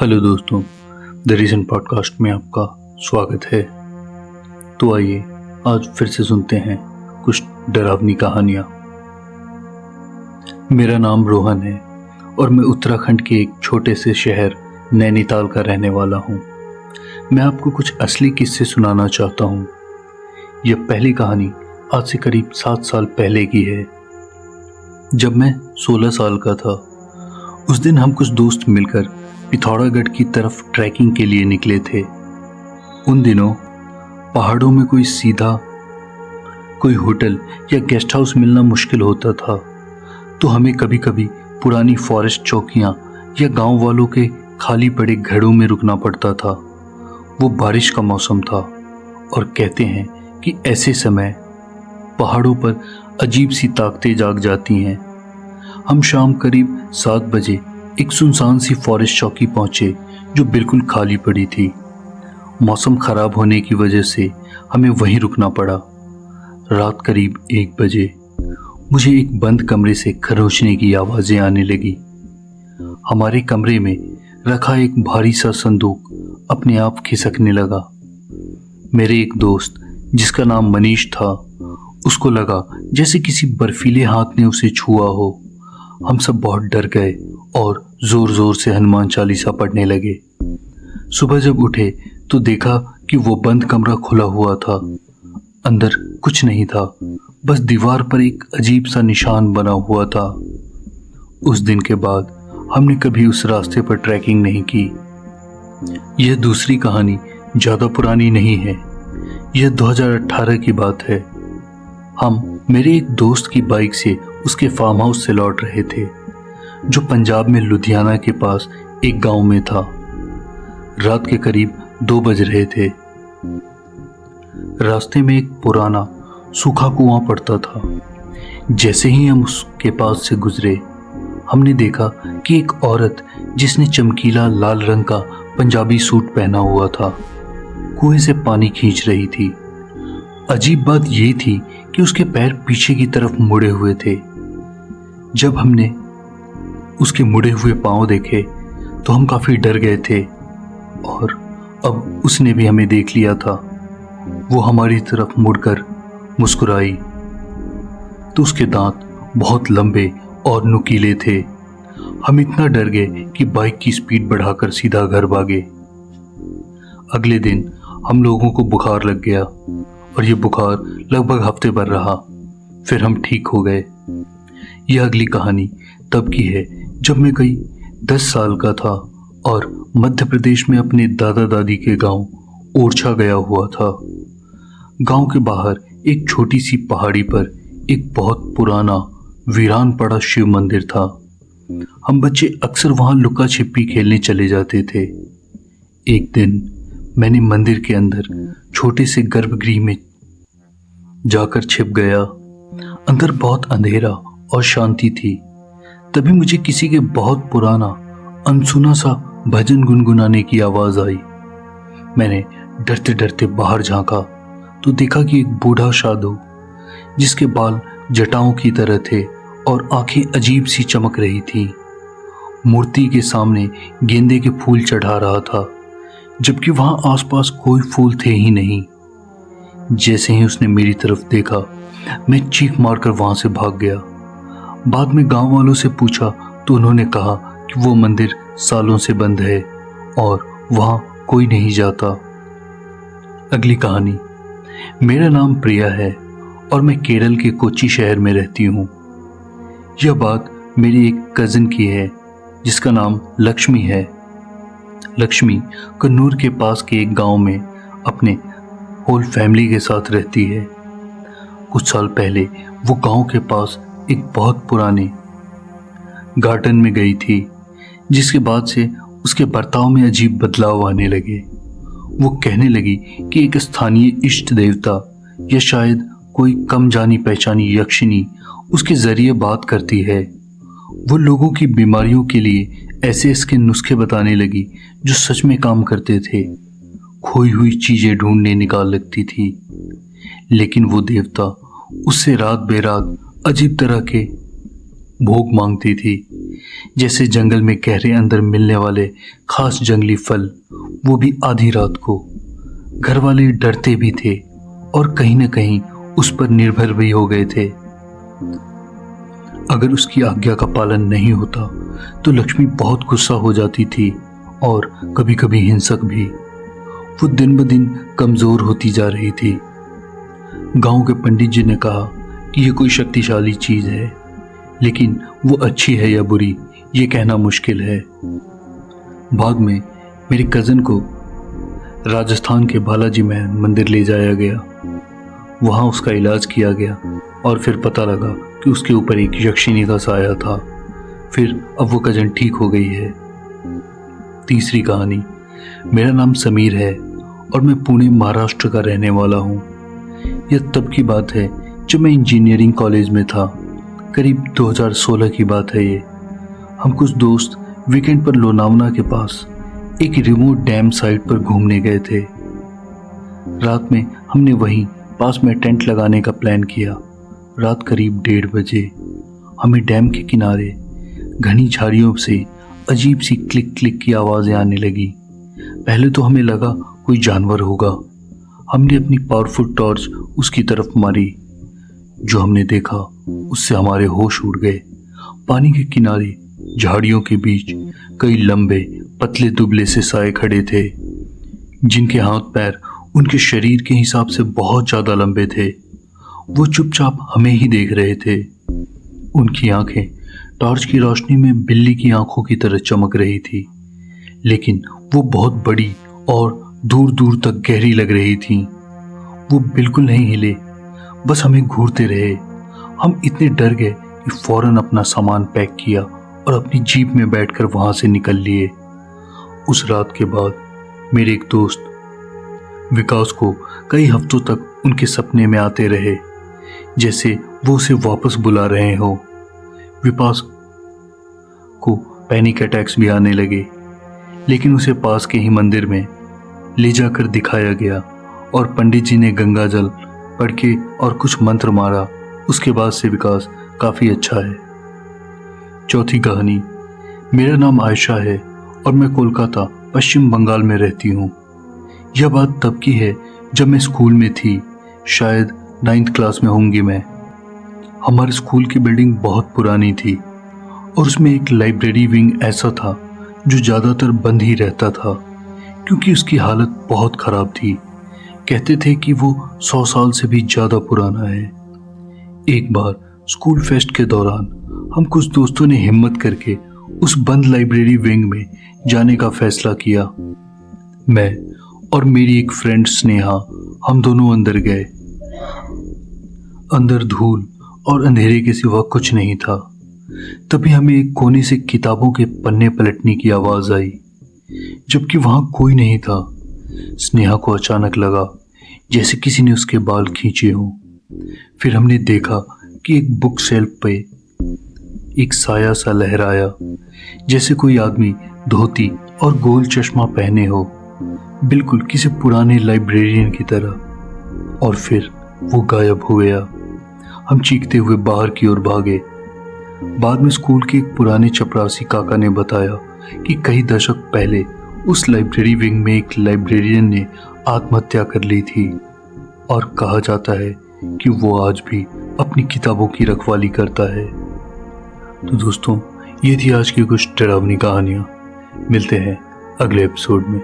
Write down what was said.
Hello दोस्तों, the reason podcast में आपका स्वागत है। तो आइए आज फिर से सुनते हैं कुछ डरावनी कहानियाँ। मेरा नाम रोहन है और मैं उत्तराखंड के एक छोटे से शहर नैनीताल का रहने वाला हूँ। मैं आपको कुछ असली किस्से सुनाना चाहता हूँ। यह पहली कहानी आज से करीब 7 साल पहले की है। जब मैं 16 साल का था, उस दिन हम कुछ दोस्त मिलकर पिथौरागढ़ की तरफ ट्रैकिंग के लिए निकले थे। उन दिनों पहाड़ों में कोई होटल या गेस्ट हाउस मिलना मुश्किल होता था, तो हमें कभी कभी पुरानी फॉरेस्ट चौकियां या गांव वालों के खाली पड़े घरों में रुकना पड़ता था। वो बारिश का मौसम था और कहते हैं कि ऐसे समय पहाड़ों पर अजीब सी ताकतें जाग जाती हैं। हम शाम करीब 7 बजे एक सुनसान सी फॉरेस्ट चौकी पहुंचे जो बिल्कुल खाली पड़ी थी। मौसम खराब होने की वजह से हमें वहीं रुकना पड़ा। रात करीब 1 बजे मुझे एक बंद कमरे से खरोंचने की आवाजें आने लगी। हमारे कमरे में रखा एक भारी सा संदूक अपने आप खिसकने लगा। मेरे एक दोस्त जिसका नाम मनीष था, उसको लगा जैसे किसी बर्फीले हाथ ने उसे छुआ हो। हम सब बहुत डर गए और जोर जोर से हनुमान चालीसा पढ़ने लगे। सुबह जब उठे तो देखा कि वो बंद कमरा खुला हुआ था। अंदर कुछ नहीं था, बस दीवार पर एक अजीब सा निशान बना हुआ था। उस दिन के बाद हमने कभी उस रास्ते पर ट्रैकिंग नहीं की। यह दूसरी कहानी ज्यादा पुरानी नहीं है। यह 2018 की बात है। हम मेरे एक दोस्त की बाइक से उसके फार्म हाउस से लौट रहे थे, जो पंजाब में लुधियाना के पास एक गांव में था। रात के करीब 2 बज रहे थे। रास्ते में एक पुराना सूखा कुआं पड़ता था। जैसे ही हम उसके पास से गुजरे, हमने देखा कि एक औरत जिसने चमकीला लाल रंग का पंजाबी सूट पहना हुआ था, कुएं से पानी खींच रही थी। अजीब बात यह थी कि उसके पैर पीछे की तरफ मुड़े हुए थे। जब हमने उसके मुड़े हुए पांव देखे तो हम काफी डर गए थे, और अब उसने भी हमें देख लिया था। वो हमारी तरफ मुड़कर मुस्कुराई तो उसके दांत बहुत लंबे और नुकीले थे। हम इतना डर गए कि बाइक की स्पीड बढ़ाकर सीधा घर भागे। अगले दिन हम लोगों को बुखार लग गया और ये बुखार लगभग हफ्ते भर रहा। फिर हम ठीक हो गए। यह अगली कहानी तब की है जब मैं कई 10 साल का था और मध्य प्रदेश में अपने दादा दादी के गांव ओरछा गया हुआ था। गांव के बाहर एक छोटी सी पहाड़ी पर एक बहुत पुराना वीरान पड़ा शिव मंदिर था। हम बच्चे अक्सर वहां लुका छिपी खेलने चले जाते थे। एक दिन मैंने मंदिर के अंदर छोटे से गर्भगृह में जाकर छिप गया। अंदर बहुत अंधेरा और शांति थी। तभी मुझे किसी के बहुत पुराना अनसुना सा भजन गुनगुनाने की आवाज आई। मैंने डरते डरते बाहर झांका तो देखा कि एक बूढ़ा साधु, जिसके बाल जटाओं की तरह थे और आंखें अजीब सी चमक रही थी, मूर्ति के सामने गेंदे के फूल चढ़ा रहा था, जबकि वहां आसपास कोई फूल थे ही नहीं। जैसे ही उसने मेरी तरफ देखा, मैं चीख मारकर वहां से भाग गया। बाद में गांव वालों से पूछा तो उन्होंने कहा कि वो मंदिर सालों से बंद है और वहां कोई नहीं जाता। अगली कहानी। मेरा नाम प्रिया है और मैं केरल के कोच्चि शहर में रहती हूँ। यह बात मेरी एक कजिन की है जिसका नाम लक्ष्मी है। लक्ष्मी कन्नूर के पास के एक गांव में अपने होल फैमिली के साथ रहती है। कुछ साल पहले वो गांव के पास एक बहुत पुराने गार्डन में गई थी, जिसके बाद से उसके बर्ताव में अजीब बदलाव आने लगे। वो कहने लगी कि एक स्थानीय इष्ट देवता या शायद कोई कम जानी पहचानी यक्षिनी उसके जरिए बात करती है। वो लोगों की बीमारियों के लिए ऐसे इसके नुस्खे बताने लगी जो सच में काम करते थे। खोई हुई चीजें ढूंढने निकाल लगती थी। लेकिन वो देवता उससे रात बेरात अजीब तरह के भोग मांगती थी, जैसे जंगल में गहरे अंदर मिलने वाले खास जंगली फल, वो भी आधी रात को। घर वाले डरते भी थे और कहीं न कहीं उस पर निर्भर भी हो गए थे। अगर उसकी आज्ञा का पालन नहीं होता तो लक्ष्मी बहुत गुस्सा हो जाती थी और कभी कभी हिंसक भी। वो दिन ब दिन कमजोर होती जा रही थी। गांव के पंडित जी ने कहा कि यह कोई शक्तिशाली चीज है, लेकिन वो अच्छी है या बुरी ये कहना मुश्किल है। बाद में मेरी कज़न को राजस्थान के बालाजी मंदिर ले जाया गया। वहाँ उसका इलाज किया गया और फिर पता लगा कि उसके ऊपर एक यक्षिणी का साया था। फिर अब वो कज़न ठीक हो गई है। तीसरी कहानी। मेरा नाम समीर है और मैं पुणे महाराष्ट्र का रहने वाला हूँ। यह तब की बात है जब मैं इंजीनियरिंग कॉलेज में था। करीब 2016 की बात है ये। हम कुछ दोस्त वीकेंड पर लोनावला के पास एक रिमोट डैम साइट पर घूमने गए थे। रात में हमने वहीं पास में टेंट लगाने का प्लान किया। रात करीब 1:30 बजे हमें डैम के किनारे घनी झाड़ियों से अजीब सी क्लिक क्लिक की आवाज़ें आने लगी। पहले तो हमें लगा कोई जानवर होगा। हमने अपनी पावरफुल टॉर्च उसकी तरफ मारी। जो हमने देखा उससे हमारे होश उड़ गए। पानी के किनारे झाड़ियों के बीच कई लंबे पतले दुबले से साए खड़े थे, जिनके हाथ पैर उनके शरीर के हिसाब से बहुत ज्यादा लंबे थे। वो चुपचाप हमें ही देख रहे थे। उनकी आंखें टॉर्च की रोशनी में बिल्ली की आंखों की तरह चमक रही थी, लेकिन वो बहुत बड़ी और दूर दूर तक गहरी लग रही थी। वो बिल्कुल नहीं हिले, बस हमें घूरते रहे। हम इतने डर गए कि फौरन अपना सामान पैक किया और अपनी जीप में बैठकर वहां से निकल लिए। उस रात के बाद मेरे एक दोस्त विकास को कई हफ्तों तक उनके सपने में आते रहे, जैसे वो उसे वापस बुला रहे हो। विकास को पैनिक अटैक्स भी आने लगे, लेकिन उसे पास के ही मंदिर में ले जाकर दिखाया गया और पंडित जी ने गंगा जल पढ़ के और कुछ मंत्र मारा। उसके बाद से विकास काफी अच्छा है। चौथी कहानी। मेरा नाम आयशा है और मैं कोलकाता पश्चिम बंगाल में रहती हूँ। यह बात तब की है जब मैं स्कूल में थी, शायद 9th क्लास में होंगी मैं। हमारे स्कूल की बिल्डिंग बहुत पुरानी थी और उसमें एक लाइब्रेरी विंग ऐसा था जो ज़्यादातर बंद ही रहता था, क्योंकि उसकी हालत बहुत ख़राब थी। कहते थे कि वो 100 साल से भी ज़्यादा पुराना है। एक बार स्कूल फेस्ट के दौरान हम कुछ दोस्तों ने हिम्मत करके उस बंद लाइब्रेरी विंग में जाने का फैसला किया। मैं और मेरी एक फ्रेंड स्नेहा, हम दोनों अंदर गए। अंदर धूल और अंधेरे के सिवा कुछ नहीं था। तभी हमें एक कोने से किताबों के पन्ने पलटने की आवाज आई, जबकि वहां कोई नहीं था। स्नेहा को अचानक लगा जैसे किसी ने उसके बाल खींचे हों। फिर हमने देखा कि एक बुक शेल्फ पे एक साया सा लहराया, जैसे कोई आदमी धोती और गोल चश्मा पहने हो, बिल्कुल किसी पुराने लाइब्रेरियन की तरह। और फिर वो गायब हो गया। हम चीखते हुए बाहर की ओर भागे। बाद में स्कूल के एक पुराने चपरासी काका ने बताया कि कई दशक पहले उस लाइब्रेरी विंग में एक लाइब्रेरियन ने आत्महत्या कर ली थी और कहा जाता है कि वो आज भी अपनी किताबों की रखवाली करता है। तो दोस्तों, ये थी आज की कुछ डरावनी कहानियाँ। मिलते हैं अगले एपिसोड में।